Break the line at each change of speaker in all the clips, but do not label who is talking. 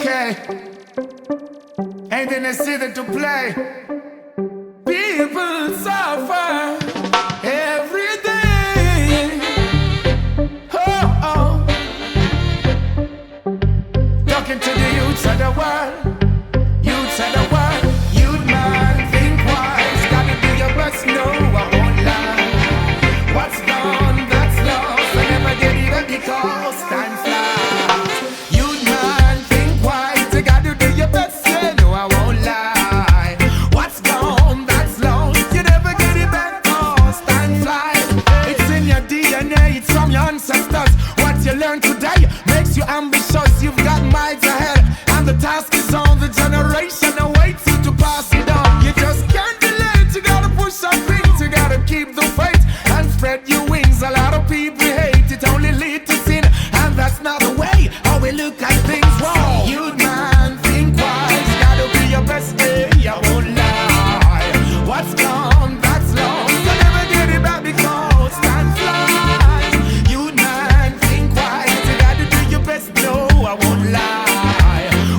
okay. Ain't in the city to play. People suffer every day. Oh, oh. Talking to the youths of the world. Youths of the world. Youth man, think wise. Gotta do your best, no, I won't lie. What's gone, that's lost. I never get even because time flies. Youth man, think wise. You gotta do your best, yeah, no, I won't lie. What's gone, that's lost. You never get it back cause time flies. It's in your DNA, it's from your ancestors. What you learn today makes you ambitious. You've got miles ahead, and the task is on the generation awaits you to pass it on. You just can't delay it, you gotta push on things. You gotta keep the faith and spread your wings. A lot of people hate it, only lead to sin, and that's not the way how we look at things. Whoa. You man, think wise, gotta be your best day, I won't lie. What's gone, that's lost, you never get it back because time flies. You man, think wise, you gotta do your best, no, I won't lie.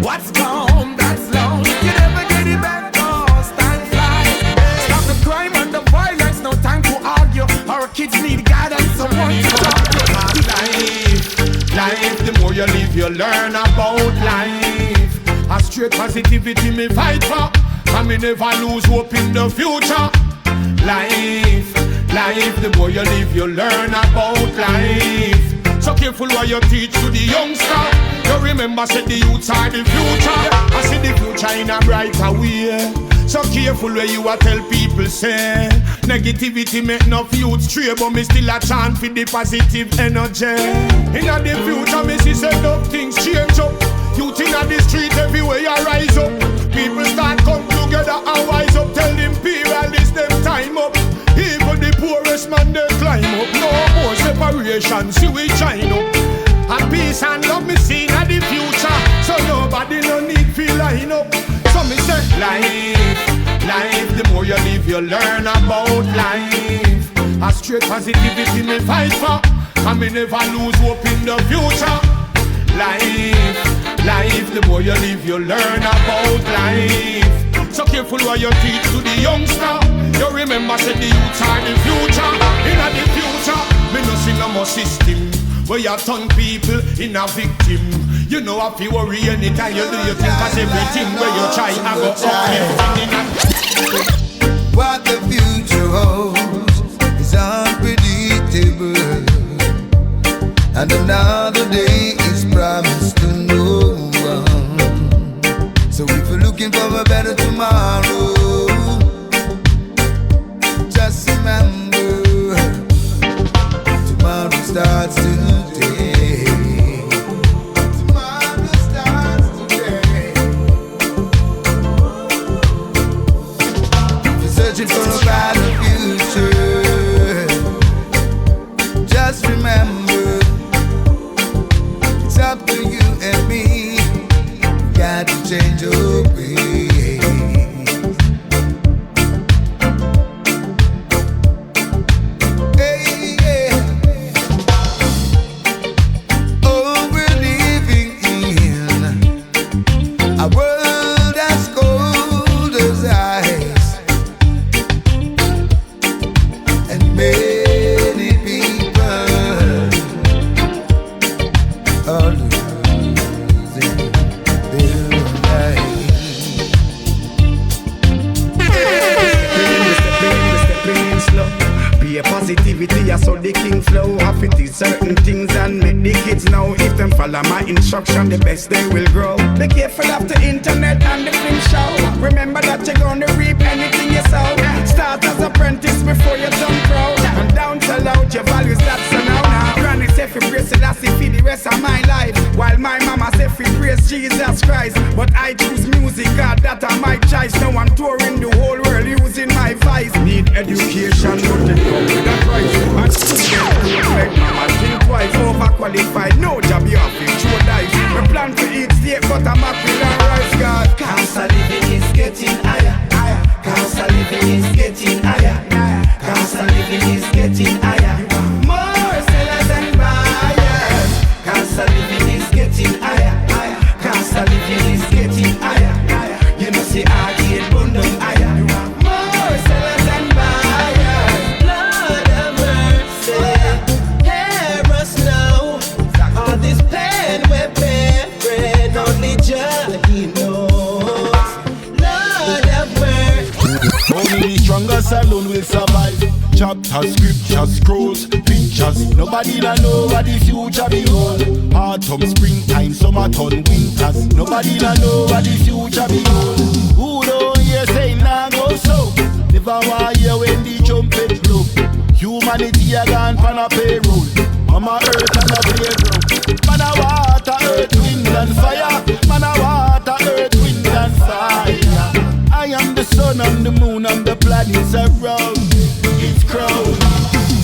What's gone, that's lost, you never get it back cause time flies. Stop the crime and the violence, no time to argue. Our kids need guidance, someone to talk to.
Life, the more you live, you learn about life. A straight positivity me fight for, and me never lose hope in the future. Life, the more you live, you learn about life. So careful what you teach to the youngster. You remember, say the youths are the future. I see the future in a brighter way. So careful where you a tell people say negativity make enough youth stray, but me still a chant for the positive energy. In the future me see say enough things change up. Youth in the street everywhere you rise up. People start come together and wise up. Tell them imperialists them time up. Even the poorest man they climb up. No more separation, see we join up. And peace and love me see in the future. So nobody no need feel line up. So me say life, the more you live, you learn about life. A straight positivity me fight for, and me never lose hope in the future. Life, the more you live, you learn about life. So careful what you teach to the youngster. You remember, say the youths are the future. In the future, me no see no more system where you turn people in a victim. You know if you worry anytime you do your thing, cause everything where you try I go up.
What the future holds is unpredictable, and another day is promised to no one. So if you're looking for a better tomorrow, just remember, tomorrow starts today. Tomorrow starts today. If you're searching for a better future, just remember, it's up to you and me. Got to change your ways.
My instruction, the best they will grow. Be careful of the internet and the film show. Remember that you're gonna reap anything you sow. Start as apprentice before you turn pro. And don't tell out your values, that's a now. Granny say fi praise Selassie for the rest of my life, while my mama say fi praise Jesus Christ. But I choose music, God, that I my choice. Now I'm touring the whole world using my voice. Need education, but it comes with a price. And students make mama think twice. Overqualified, no job you have to throw dice. We plan to eat steak, but I'm happy and rice, God. Cost of living is getting higher. Cost of living is getting higher. Cost of living is getting higher. More sellers and buyers. Cost of living is getting higher. Cost of living
Chapters, scriptures, scrolls, pictures. Nobody don't know what the future behold. Autumn, springtime, summer, turn winters. Nobody don't know what the future behold. Who don't hear say nah go so? Never want hear when the trumpet blow. Humanity a gone for a payroll. Mama earth and a playground. Man a water, earth, wind and fire. Man a water, earth, wind and fire. I am the sun, I'm the moon, I'm the planets around. It's crowd.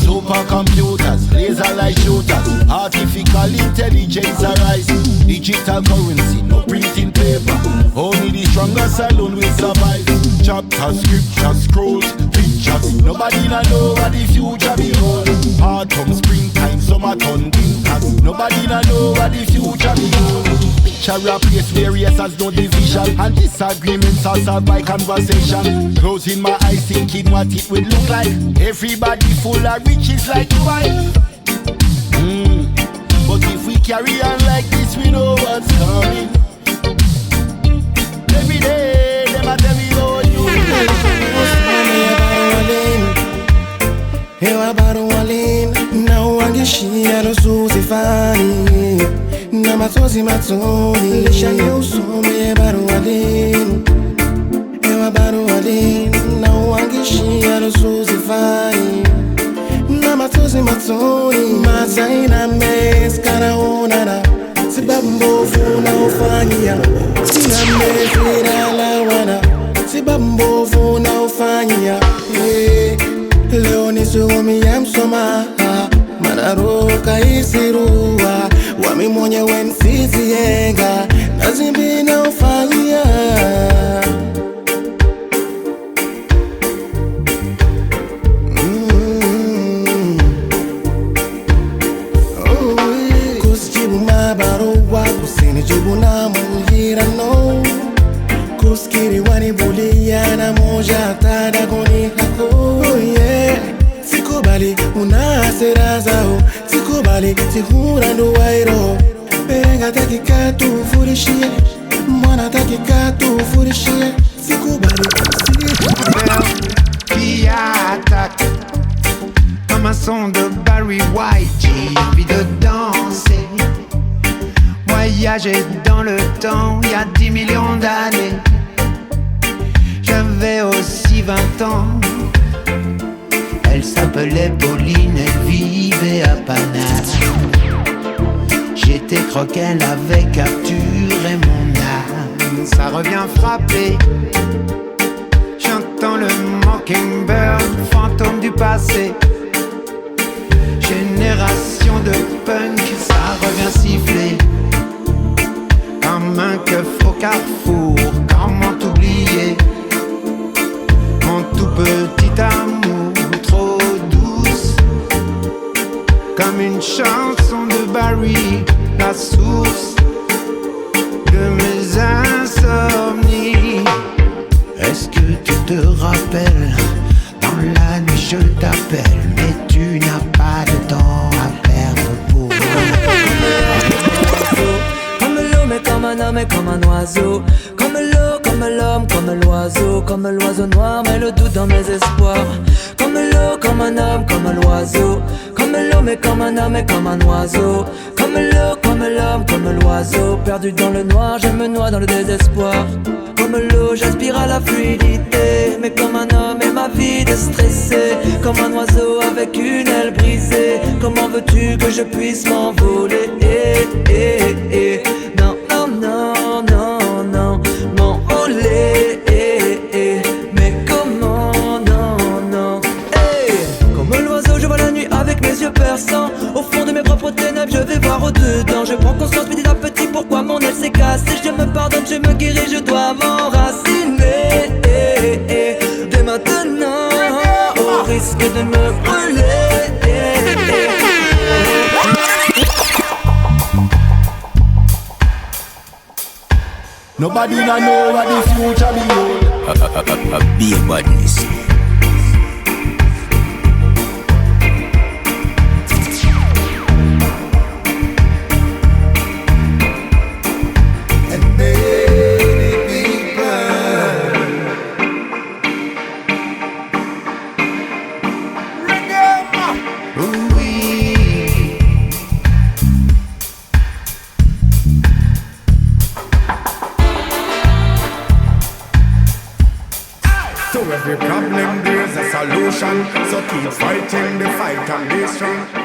Supercomputers, laser light shooters. Artificial intelligence arise. Digital currency, no printing paper. Only the strongest alone will survive. Chapters, scriptures, scrolls, pictures. Nobody don't know what the future behold. Autumn, springtime, summer, turn winters. Nobody don't know what the future behold. Picture a place where yes has no division, and disagreements are solved by conversation. Closing my eyes thinking what it would look like. Everybody full of riches like wine. But if we carry on like this, we know what's coming. Every day, them a tell me oh you.
Eu abaro além, não anguixia no Susifani. Na matosi matoni, deixa eu som me abaro além. Eu abaro além, não anguixia no Susifani. Na matosi matoni, mas aí na mesa, cara onara. Se bambo funa ufanya, se na mesa vira lawana. Se bambo funa ufanya, leo nisuomi ya msoma. Manaroka isirua, wami mwenyewe msisi yenga. Nazimbi na ufanya. Kusijibu mabaruwa, kusinijibu na mungira no. Kuskiri wanibulia na moja tada kuni hako. Sikubali unasera zao, sikubali sihura nduwairo. Berenga takika tufurishie, mwana takika tufurishie. Sikubali
qui attaque comme un son de Barry White. J'ai envie de danser, voyager dans le temps. Il y a 10 millions d'années, j'avais aussi 20 ans. Elle s'appelait Pauline, elle vivait à Paname. J'étais croque, elle avait capturé mon âme. Ça revient frapper. J'entends le Mockingbird, fantôme du passé. Génération de punk, ça revient siffler. Comme un keuf au carrefour, comment t'oublier mon tout petit amour, trop douce. Comme une chanson de Barry, la source de mes insomnies. Est-ce que tu te rappelles, dans la nuit je t'appelle, mais tu n'as pas de temps à perdre pour
comme l'eau, mais comme un homme et comme un oiseau. Comme l'eau, comme l'homme, comme l'oiseau. Comme l'oiseau noir, mais le doute dans mes espoirs. Comme l'eau, comme un homme, comme l'oiseau. Comme l'eau, mais comme un homme et comme un oiseau. Comme l'eau, comme l'homme, comme l'oiseau. Perdu dans le noir, je me noie dans le désespoir. Comme l'eau, j'aspire à la fluidité. Mais comme un homme et ma vie déstressée. Comme un oiseau avec une aile brisée. Comment veux-tu que je puisse m'envoler? Non, non, non, non, non, m'envoler. Mais comment? Non, non. Comme l'oiseau, je vois la nuit avec mes yeux perçants. Au fond de mes propres ténèbres, je vais voir au-dedans. Je prends conscience petit à petit pourquoi mon aile s'est cassée. Je me pardonne, je me guéris, je dois m'enraciner. Dès maintenant, au risque de me brûler.
Nobody don't know what the future behold.
Be a badness.
And many people
Ooh-wee. To every problem there's a solution. So keep fighting the fight and be strong.